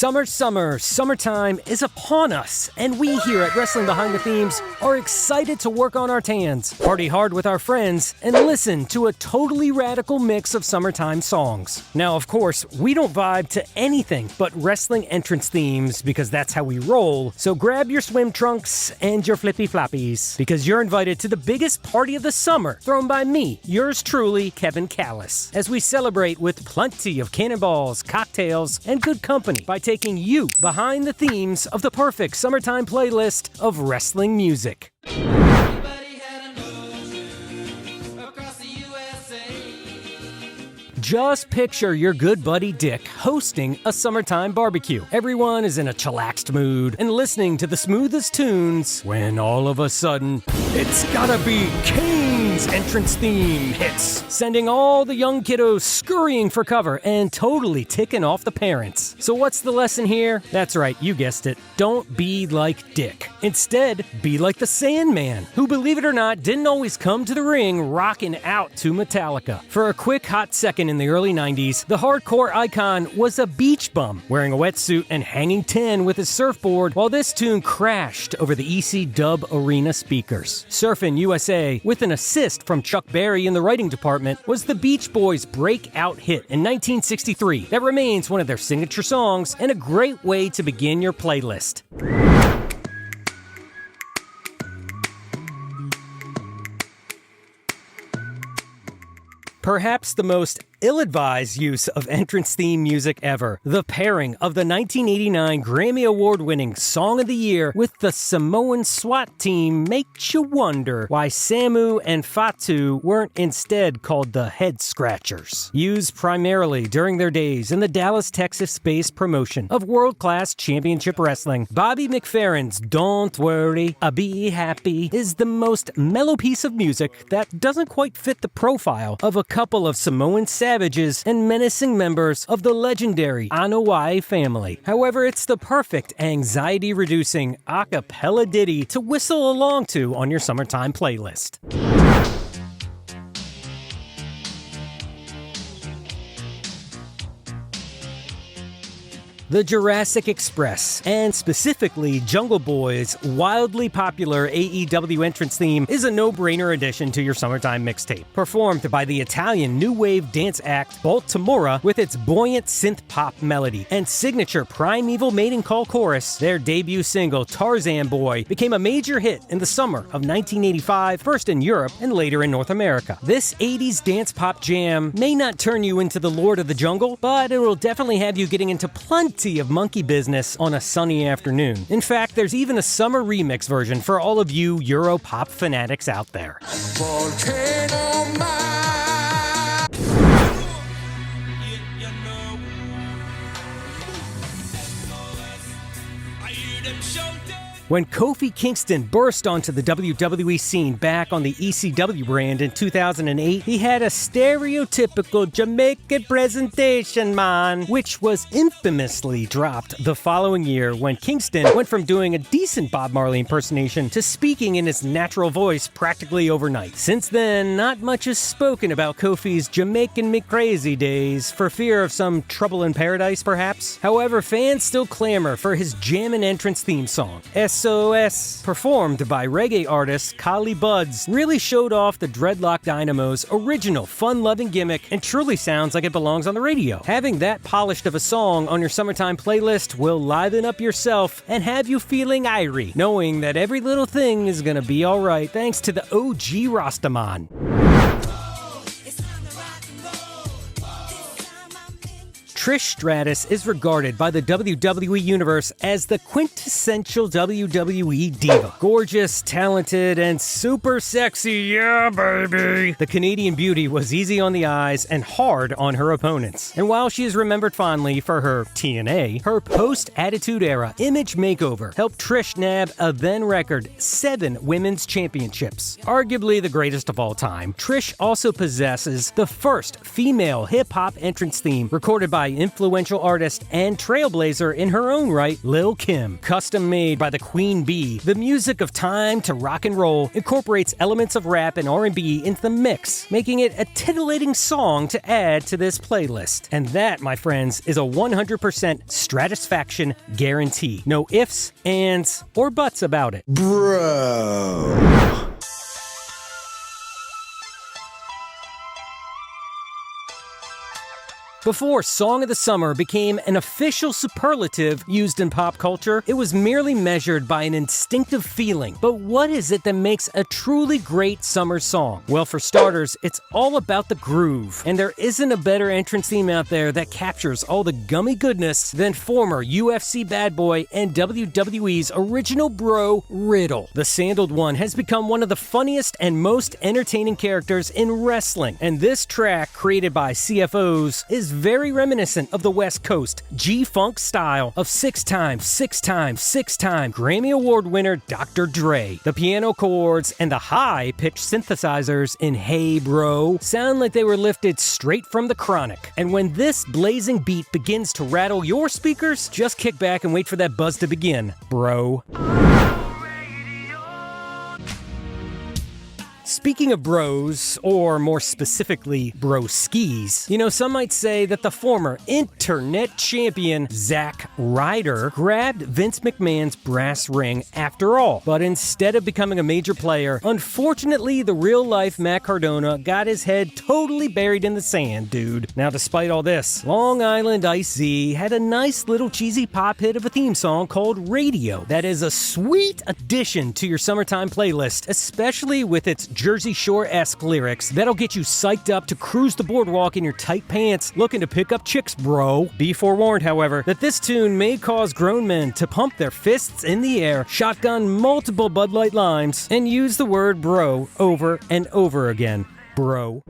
Summertime is upon us, and we here at Wrestling Behind the Themes are excited to work on our tans, party hard with our friends, and listen to a totally radical mix of summertime songs. Now, of course, we don't vibe to anything but wrestling entrance themes because that's how we roll, so grab your swim trunks and your flippy-floppies because you're invited to the biggest party of the summer thrown by me, yours truly, Kevin Callis, as we celebrate with plenty of cannonballs, cocktails, and good company by taking you behind the themes of the perfect summertime playlist of wrestling music. Just picture your good buddy Dick hosting a summertime barbecue. Everyone is in a chillaxed mood and listening to the smoothest tunes when all of a sudden, it's gotta be Kane's entrance theme hits, sending all the young kiddos scurrying for cover and totally ticking off the parents. So what's the lesson here? That's right, you guessed it. Don't be like Dick. Instead, be like the Sandman, who, believe it or not, didn't always come to the ring rocking out to Metallica. For a quick hot second in the early 90s, the hardcore icon was a beach bum, wearing a wetsuit and hanging 10 with his surfboard while this tune crashed over the EC Dub Arena speakers. Surfin' USA, with an assist from Chuck Berry in the writing department, was the Beach Boys' breakout hit in 1963 that remains one of their signature songs and a great way to begin your playlist. Perhaps the most ill-advised use of entrance theme music ever, the pairing of the 1989 Grammy Award-winning Song of the Year with the Samoan SWAT team makes you wonder why Samu and Fatu weren't instead called the Head Scratchers. Used primarily during their days in the Dallas, Texas-based promotion of world-class championship wrestling, Bobby McFerrin's Don't Worry, I'll Be Happy is the most mellow piece of music that doesn't quite fit the profile of a couple of Samoan savages and menacing members of the legendary Anoa'i family. However, it's the perfect anxiety-reducing a cappella ditty to whistle along to on your summertime playlist. The Jurassic Express, and specifically Jungle Boy's wildly popular AEW entrance theme, is a no-brainer addition to your summertime mixtape. Performed by the Italian new wave dance act Baltimora with its buoyant synth-pop melody and signature primeval mating call chorus, their debut single Tarzan Boy became a major hit in the summer of 1985, first in Europe and later in North America. This 80s dance pop jam may not turn you into the Lord of the Jungle, but it will definitely have you getting into plenty of monkey business on a sunny afternoon. In fact, there's even a summer remix version for all of you Euro pop fanatics out there. Volcano Man. When Kofi Kingston burst onto the WWE scene back on the ECW brand in 2008, he had a stereotypical Jamaican presentation, man, which was infamously dropped the following year when Kingston went from doing a decent Bob Marley impersonation to speaking in his natural voice practically overnight. Since then, not much is spoken about Kofi's Jamaican McCrazy days for fear of some trouble in paradise, perhaps. However, fans still clamor for his jammin' entrance theme song. SOS, performed by reggae artist Kali Buds, really showed off the Dreadlock Dynamo's original fun-loving gimmick and truly sounds like it belongs on the radio. Having that polished of a song on your summertime playlist will liven up yourself and have you feeling irie, knowing that every little thing is gonna be alright thanks to the OG Rastaman. Trish Stratus is regarded by the WWE Universe as the quintessential WWE diva. Gorgeous, talented, and super sexy, yeah baby! The Canadian beauty was easy on the eyes and hard on her opponents. And while she is remembered fondly for her TNA, her post-Attitude Era image makeover helped Trish nab a then-record 7 women's championships. Arguably the greatest of all time, Trish also possesses the first female hip-hop entrance theme recorded by influential artist and trailblazer in her own right, Lil' Kim. Custom made by the Queen Bee, the music of Time to Rock and Roll incorporates elements of rap and R&B into the mix, making it a titillating song to add to this playlist. And that, my friends, is a 100% Stratusfaction guarantee. No ifs, ands, or buts about it. Bro. Before Song of the Summer became an official superlative used in pop culture, it was merely measured by an instinctive feeling. But what is it that makes a truly great summer song? Well, for starters, it's all about the groove. And there isn't a better entrance theme out there that captures all the gummy goodness than former UFC bad boy and WWE's original bro, Riddle. The Sandaled One has become one of the funniest and most entertaining characters in wrestling. And this track, created by CFOs, is very reminiscent of the West Coast G-Funk style of six-time Grammy Award winner Dr. Dre. The piano chords and the high-pitched synthesizers in Hey Bro sound like they were lifted straight from the Chronic. And when this blazing beat begins to rattle your speakers, just kick back and wait for that buzz to begin, bro. Speaking of bros, or more specifically, broskis, some might say that the former internet champion Zack Ryder grabbed Vince McMahon's brass ring after all. But instead of becoming a major player, unfortunately, the real-life Matt Cardona got his head totally buried in the sand, dude. Now, despite all this, Long Island Ice-Z had a nice little cheesy pop hit of a theme song called Radio that is a sweet addition to your summertime playlist, especially with its Jersey Shore-esque lyrics that'll get you psyched up to cruise the boardwalk in your tight pants looking to pick up chicks, bro. Be forewarned, however, that this tune may cause grown men to pump their fists in the air, shotgun multiple Bud Light Limes, and use the word bro over and over again. Bro.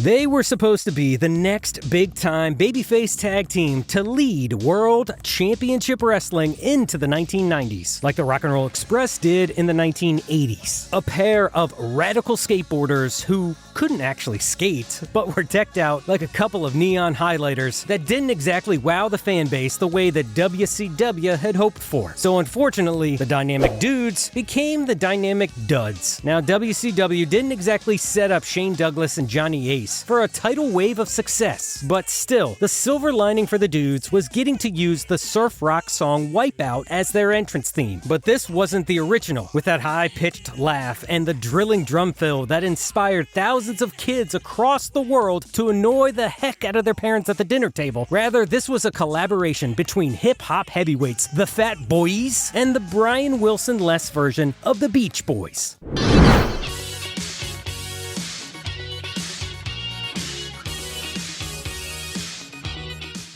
They were supposed to be the next big-time babyface tag team to lead World Championship Wrestling into the 1990s, like the Rock and Roll Express did in the 1980s. A pair of radical skateboarders who couldn't actually skate, but were decked out like a couple of neon highlighters that didn't exactly wow the fan base the way that WCW had hoped for. So unfortunately, the dynamic dudes became the dynamic duds. Now, WCW didn't exactly set up Shane Douglas and Johnny Ace for a tidal wave of success, but still, the silver lining for the dudes was getting to use the surf rock song Wipeout as their entrance theme. But this wasn't the original, with that high-pitched laugh and the drilling drum fill that inspired thousands of kids across the world to annoy the heck out of their parents at the dinner table. Rather, this was a collaboration between hip-hop heavyweights, the Fat Boys, and the Brian Wilson-less version of the Beach Boys.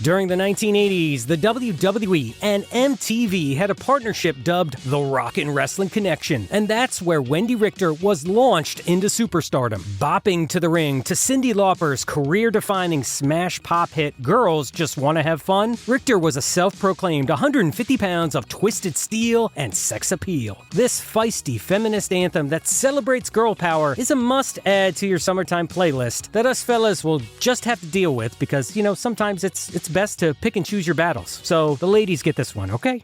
During the 1980s, the WWE and MTV had a partnership dubbed the Rockin' Wrestling Connection, and that's where Wendy Richter was launched into superstardom. Bopping to the ring to Cyndi Lauper's career-defining smash pop hit Girls Just Wanna Have Fun, Richter was a self-proclaimed 150 pounds of twisted steel and sex appeal. This feisty feminist anthem that celebrates girl power is a must-add to your summertime playlist that us fellas will just have to deal with because, sometimes it's best to pick and choose your battles. So the ladies get this one, okay?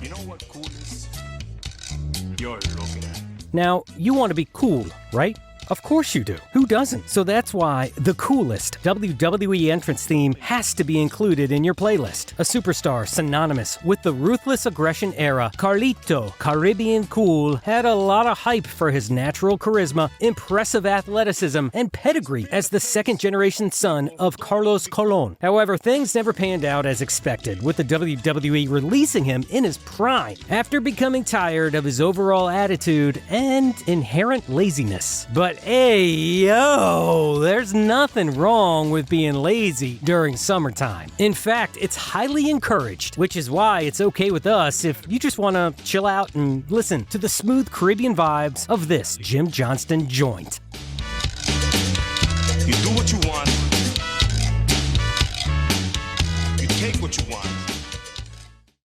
You know what cool is? You're looking at. Now, you want to be cool, right? Of course you do. Who doesn't? So that's why the coolest WWE entrance theme has to be included in your playlist. A superstar synonymous with the ruthless aggression era, Carlito, Caribbean Cool, had a lot of hype for his natural charisma, impressive athleticism, and pedigree as the second-generation son of Carlos Colon. However, things never panned out as expected, with the WWE releasing him in his prime after becoming tired of his overall attitude and inherent laziness. But hey, yo, there's nothing wrong with being lazy during summertime. In fact, it's highly encouraged, which is why it's okay with us if you just want to chill out and listen to the smooth Caribbean vibes of this Jim Johnston joint. You do what you want. You take what you want.